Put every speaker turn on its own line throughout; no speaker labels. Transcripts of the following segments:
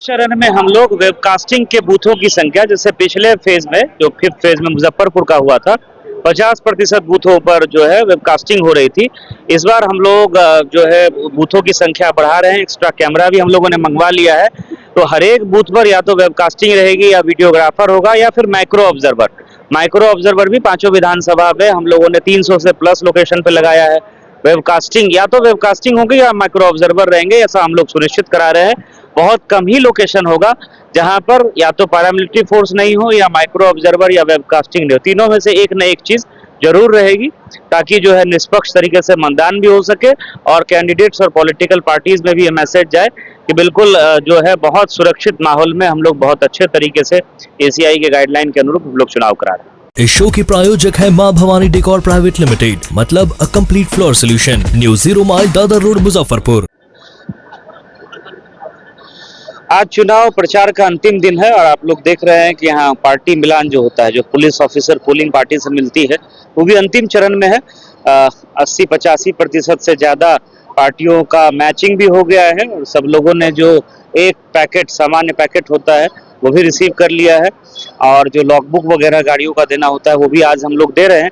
चरण में हम लोग वेबकास्टिंग के बूथों की संख्या, जैसे पिछले फेज में जो 5th फेज में मुजफ्फरपुर का हुआ था, 50% बूथों पर जो है वेबकास्टिंग हो रही थी। इस बार हम लोग जो है बूथों की संख्या बढ़ा रहे हैं। एक्स्ट्रा कैमरा भी हम लोगों ने मंगवा लिया है, तो हर एक बूथ पर या तो वेबकास्टिंग रहेगी या वीडियोग्राफर होगा या फिर माइक्रो ऑब्जर्वर भी पांचों विधानसभा में हम लोगों ने 300 से प्लस लोकेशन पे लगाया है। वेबकास्टिंग या तो वेबकास्टिंग होगी या माइक्रो ऑब्जर्वर रहेंगे, ऐसा हम लोग सुनिश्चित करा रहे हैं। बहुत कम ही लोकेशन होगा जहां पर या तो पैरामिलिट्री फोर्स नहीं हो या माइक्रो ऑब्जर्वर या वेबकास्टिंग नहीं हो। तीनों में से एक न एक चीज जरूर रहेगी, ताकि जो है निष्पक्ष तरीके से मतदान भी हो सके और कैंडिडेट्स और पॉलिटिकल पार्टीज में भी ये मैसेज जाए कि बिल्कुल जो है बहुत सुरक्षित माहौल में हम लोग बहुत अच्छे तरीके से एसीआई के गाइडलाइन के अनुरूप हम लोग चुनाव करा रहे हैं।
इस शो के प्रायोजक है मां भवानी डेकोर प्राइवेट लिमिटेड, मतलब a complete floor solution, new 0 mile Dadar road, Muzaffarpur.
आज चुनाव प्रचार का अंतिम दिन है और आप लोग देख रहे हैं कि यहाँ पार्टी मिलान जो होता है, जो पुलिस ऑफिसर पोलिंग पार्टी से मिलती है, वो भी अंतिम चरण में है। 80-85% से ज्यादा पार्टियों का मैचिंग भी हो गया है और सब लोगों ने जो एक पैकेट सामान्य पैकेट होता है वो भी रिसीव कर लिया है, और जो लॉगबुक वगैरह गाड़ियों का देना होता है वो भी आज हम लोग दे रहे हैं।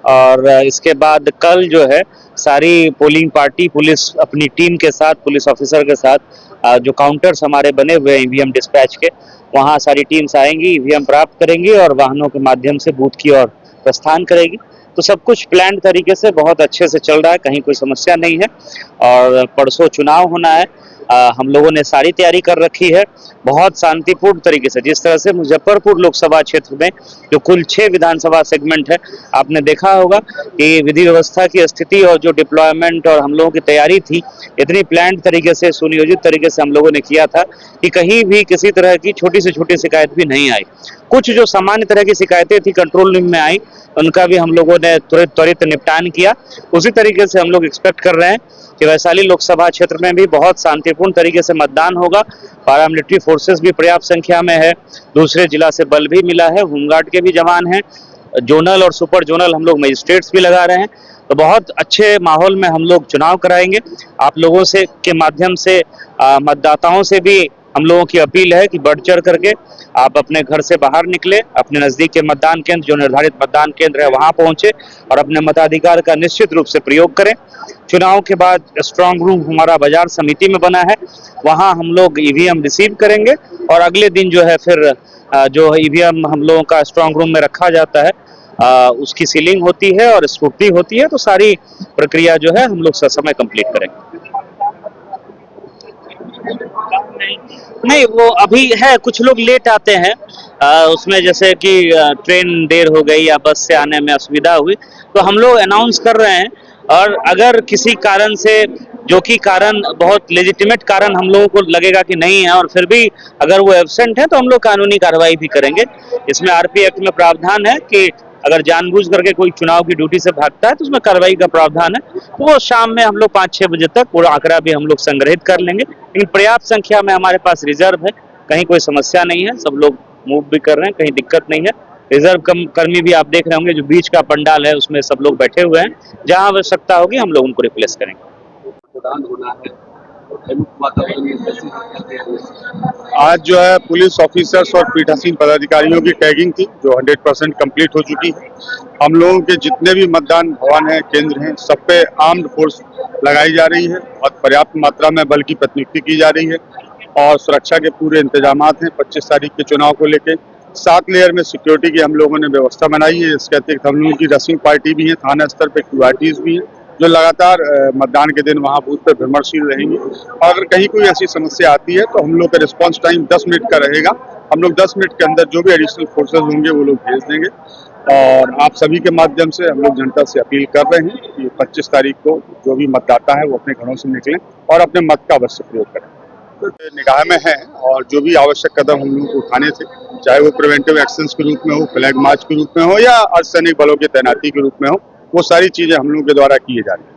और इसके बाद कल जो है सारी पोलिंग पार्टी पुलिस अपनी टीम के साथ, पुलिस ऑफिसर के साथ, जो काउंटर्स हमारे बने हुए हैं ईवीएम डिस्पैच के, वहाँ सारी टीम्स आएंगी, ईवीएम प्राप्त करेंगी और वाहनों के माध्यम से बूथ की ओर प्रस्थान करेगी। तो सब कुछ प्लान तरीके से बहुत अच्छे से चल रहा है, कहीं कोई समस्या नहीं है। और परसों चुनाव होना है, हम लोगों ने सारी तैयारी कर रखी है बहुत शांतिपूर्ण तरीके से। जिस तरह से मुजफ्फरपुर लोकसभा क्षेत्र में जो कुल 6 विधानसभा सेगमेंट है, आपने देखा होगा कि विधि व्यवस्था की स्थिति और जो डिप्लॉयमेंट और हम लोगों की तैयारी थी, इतनी प्लान तरीके से, सुनियोजित तरीके से हम लोगों ने किया था कि कहीं भी किसी तरह की छोटी से छोटी शिकायत भी नहीं आई। कुछ जो सामान्य तरह की शिकायतें थी कंट्रोल रूम में आई, उनका भी हम लोगों ने त्वरित निपटान किया। उसी तरीके से हम लोग एक्सपेक्ट कर रहे हैं कि वैशाली लोकसभा क्षेत्र में भी बहुत शांतिपूर्ण तरीके से मतदान होगा। पैरामिलिट्री फोर्सेस भी पर्याप्त संख्या में है, दूसरे जिला से बल भी मिला है, होमगार्ड के भी जवान हैं, जोनल और सुपर जोनल हम लोग मजिस्ट्रेट्स भी लगा रहे हैं। तो बहुत अच्छे माहौल में हम लोग चुनाव कराएंगे। आप लोगों से के माध्यम से मतदाताओं से भी हम लोगों की अपील है कि बढ़ चढ़ करके आप अपने घर से बाहर निकले, अपने नजदीक के मतदान केंद्र, जो निर्धारित मतदान केंद्र है वहां पहुंचे और अपने मताधिकार का निश्चित रूप से प्रयोग करें। चुनाव के बाद स्ट्रांग रूम हमारा बाजार समिति में बना है, वहां हम लोग ईवीएम रिसीव करेंगे और अगले दिन जो है फिर जो ईवीएम हम लोगों का स्ट्रांग रूम में रखा जाता है, उसकी सीलिंग होती है और स्क्रूटनी होती है। तो सारी प्रक्रिया जो है हम लोग समय कंप्लीट करेंगे। नहीं, वो अभी है, कुछ लोग लेट आते हैं, उसमें जैसे कि ट्रेन देर हो गई या बस से आने में असुविधा हुई, तो हम लोग अनाउंस कर रहे हैं। और अगर किसी कारण से, जो कि कारण बहुत लेजिटिमेट कारण हम लोगों को लगेगा कि नहीं है और फिर भी अगर वो एब्सेंट है, तो हम लोग कानूनी कार्रवाई भी करेंगे। इसमें आरपी एक्ट में प्रावधान है कि अगर जानबूझ करके कोई चुनाव की ड्यूटी से भागता है तो उसमें कार्रवाई का प्रावधान है। तो वो शाम में हम लोग 5-6 बजे तक पूरा आंकड़ा भी हम लोग संग्रहित कर लेंगे, लेकिन पर्याप्त संख्या में हमारे पास रिजर्व है, कहीं कोई समस्या नहीं है, सब लोग मूव भी कर रहे हैं, कहीं दिक्कत नहीं है। रिजर्व कर्मी भी आप देख रहे होंगे, जो बीच का पंडाल है उसमें सब लोग बैठे हुए हैं, जहां आवश्यकता होगी हम लोग उनको रिप्लेस करेंगे।
आज जो है पुलिस ऑफिसर्स और पीठासीन पदाधिकारियों की टैगिंग थी, जो 100% कंप्लीट हो चुकी है। हम लोगों के जितने भी मतदान भवन हैं, केंद्र हैं, सब पे आर्म्ड फोर्स लगाई जा रही है और पर्याप्त मात्रा में बल की प्रतिनियुक्ति की जा रही है और सुरक्षा के पूरे इंतजामात हैं। 25 तारीख के चुनाव को लेकर 7 लेयर में सिक्योरिटी की हम लोगों ने व्यवस्था बनाई है। इसके अतिरिक्त हम लोगों की रसिंग पार्टी भी है, थाना स्तर पर क्यूआरटीज भी हैं, जो लगातार मतदान के दिन वहां बूथ पर भ्रमणशील रहेंगे। और अगर कहीं कोई ऐसी समस्या आती है तो हम लोग का रिस्पांस टाइम 10 मिनट का रहेगा। हम लोग 10 मिनट के अंदर जो भी एडिशनल फोर्सेज होंगे वो लोग भेज देंगे। और आप सभी के माध्यम से हम लोग जनता से अपील कर रहे हैं कि 25 तारीख को जो भी मतदाता है वो अपने घरों से निकलें और अपने मत का अवश्य प्रयोग करें। तो निगाह में है और जो भी आवश्यक कदम हम लोग को उठाने थे, चाहे वो प्रिवेंटिव एक्शंस के रूप में हो, फ्लैग मार्च के रूप में हो या अर्धसैनिक बलों की तैनाती के रूप में हो, वो सारी चीजें हम लोगों के द्वारा किए जा रही हैं।